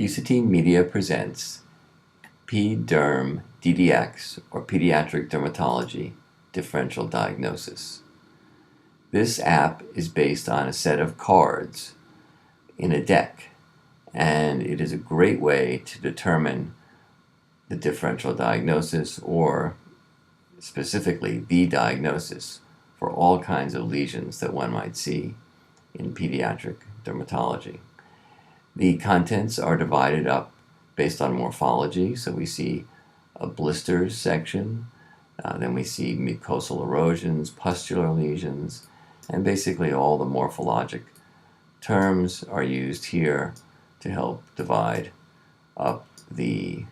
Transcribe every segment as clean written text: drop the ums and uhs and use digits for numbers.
Usatine Media presents Derm DDx, or Pediatric Dermatology Differential Diagnosis. This app is based on a set of cards in a deck, and it is a great way to determine the differential diagnosis, or specifically the diagnosis, for all kinds of lesions that one might see in pediatric dermatology. The contents are divided up based on morphology, so we see a blisters section, then we see mucosal erosions, pustular lesions, and basically all the morphologic terms are used here to help divide up the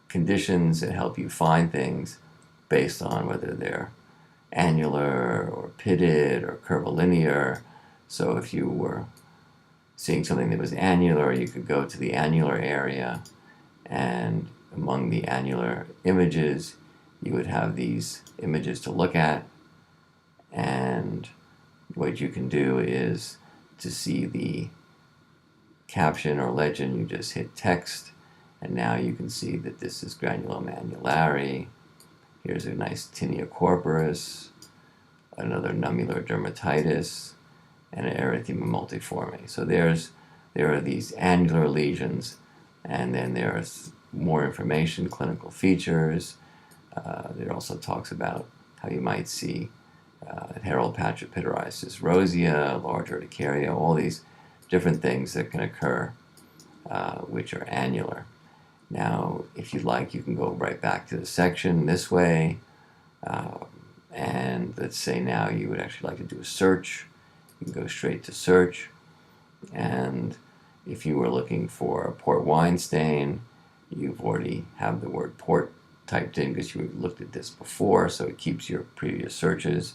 conditions and help you find things based on whether they're annular or pitted or curvilinear. So if you were seeing something that was annular, you could go to the annular area, and among the annular images you would have these images to look at, and what you can do is to see the caption or legend, you just hit text, and now you can see that this is granuloma annulare. Here's a nice tinea corporis, another nummular dermatitis, and an erythema multiforme. So there are these annular lesions, and then there's more information, clinical features. It also talks about how you might see herald patch of pityriasis rosea, large urticaria, all these different things that can occur which are annular. Now, if you'd like, you can go right back to the section this way, and let's say now you would actually like to do a search. You can go straight to search, and if you were looking for a port wine stain, you've already have the word port typed in because you looked at this before, so it keeps your previous searches.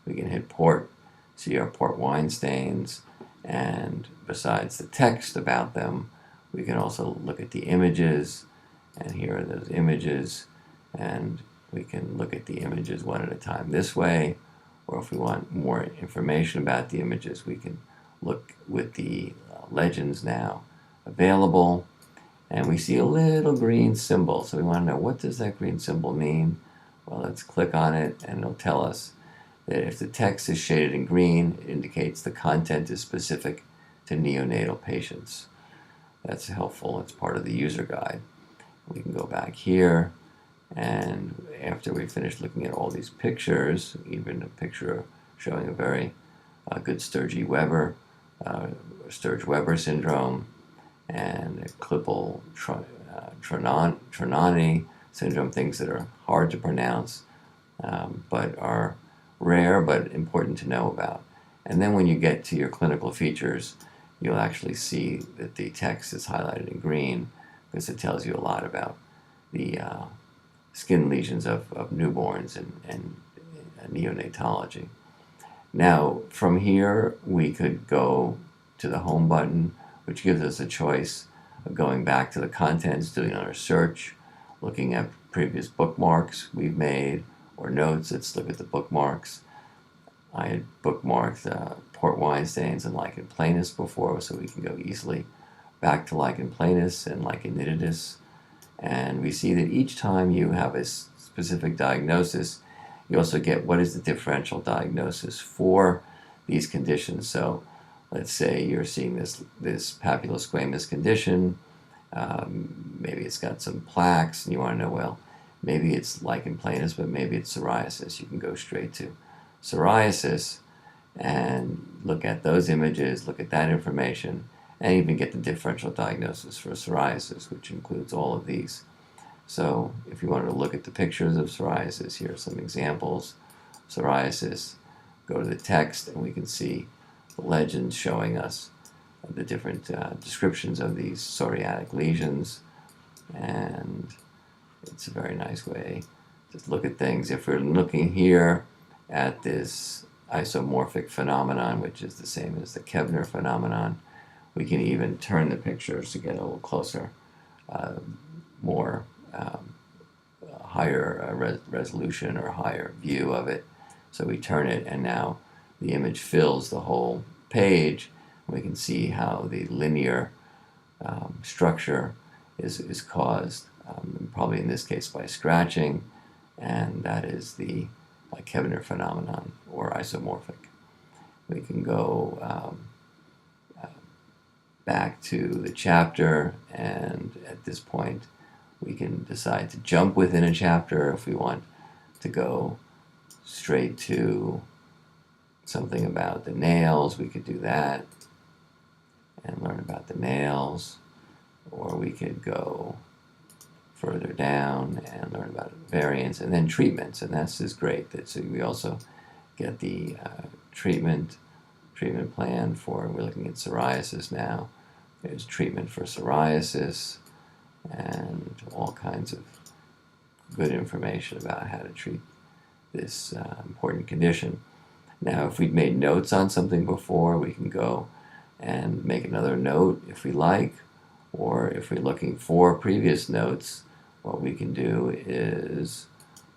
We can hit port, see our port wine stains, and besides the text about them, we can also look at the images, and here are those images, and we can look at the images one at a time this way, or if we want more information about the images, we can look with the legends now available, and we see a little green symbol. So we want to know, what does that green symbol mean? Well, let's click on it, and it'll tell us that if the text is shaded in green, it indicates the content is specific to neonatal patients. That's helpful. It's part of the user guide. We can go back here, and after we finish looking at all these pictures, even a picture showing a very good Sturge-Weber syndrome, and a Klippel-Trenaunay syndrome, things that are hard to pronounce, but are rare but important to know about. And then when you get to your clinical features, you'll actually see that the text is highlighted in green because it tells you a lot about the skin lesions of newborns and neonatology. Now, from here, we could go to the home button, which gives us a choice of going back to the contents, doing another search, looking at previous bookmarks we've made, or notes. Let's look at the bookmarks. I had bookmarked port wine stains and lichen planus before, so we can go easily back to lichen planus and lichen nitidus. And we see that each time you have a specific diagnosis, you also get what is the differential diagnosis for these conditions. So let's say you're seeing this papulosquamous condition, maybe it's got some plaques, and you want to know, well, maybe it's lichen planus, but maybe it's psoriasis. You can go straight to psoriasis and look at those images, look at that information, and even get the differential diagnosis for psoriasis, which includes all of these. So if you wanted to look at the pictures of psoriasis, here are some examples. Psoriasis, go to the text, and we can see the legends showing us the different descriptions of these psoriatic lesions, and it's a very nice way to look at things. If we're looking here at this isomorphic phenomenon, which is the same as the Kevner phenomenon, we can even turn the pictures to get a little closer, more higher resolution or higher view of it. So we turn it, and now the image fills the whole page. We can see how the linear structure is caused, probably in this case by scratching, and that is the Kevner phenomenon, or isomorphic. We can go back to the chapter, and at this point we can decide to jump within a chapter. If we want to go straight to something about the nails, we could do that and learn about the nails, or we could go further down and learn about variants, and then treatments, and that's just great. So we also get the treatment plan for, we're looking at psoriasis now. There's treatment for psoriasis and all kinds of good information about how to treat this important condition. Now, if we'd made notes on something before, we can go and make another note if we like, or if we're looking for previous notes, what we can do is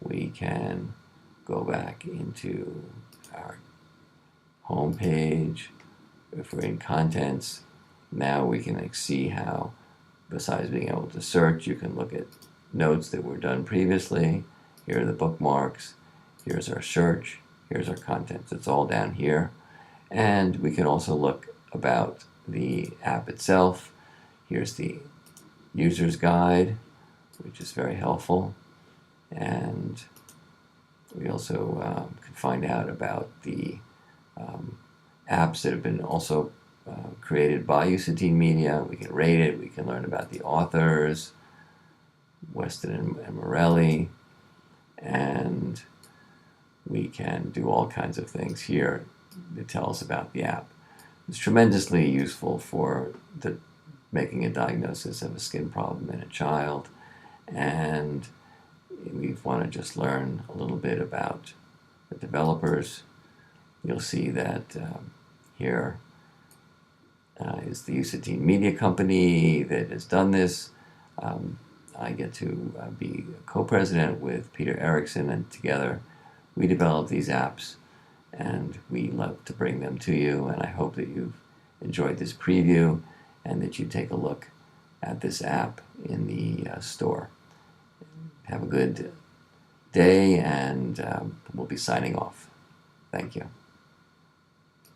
we can go back into our home page. If we're in contents, now we can see how, besides being able to search, you can look at notes that were done previously. Here are the bookmarks. Here's our search. Here's our contents. It's all down here. And we can also look about the app itself. Here's the user's guide, which is very helpful. And we also can find out about the apps that have been also created by Usatine Media. We can rate it. We can learn about the authors, Weston and Morelli, and we can do all kinds of things here that tell us about the app. It's tremendously useful for making a diagnosis of a skin problem in a child, and we want to just learn a little bit about the developers. You'll see that here is the Usatine Media company that has done this. I get to be a co-president with Peter Erickson, and together we develop these apps, and we love to bring them to you, and I hope that you've enjoyed this preview and that you take a look at this app in the store. Have a good day, and we'll be signing off. Thank you.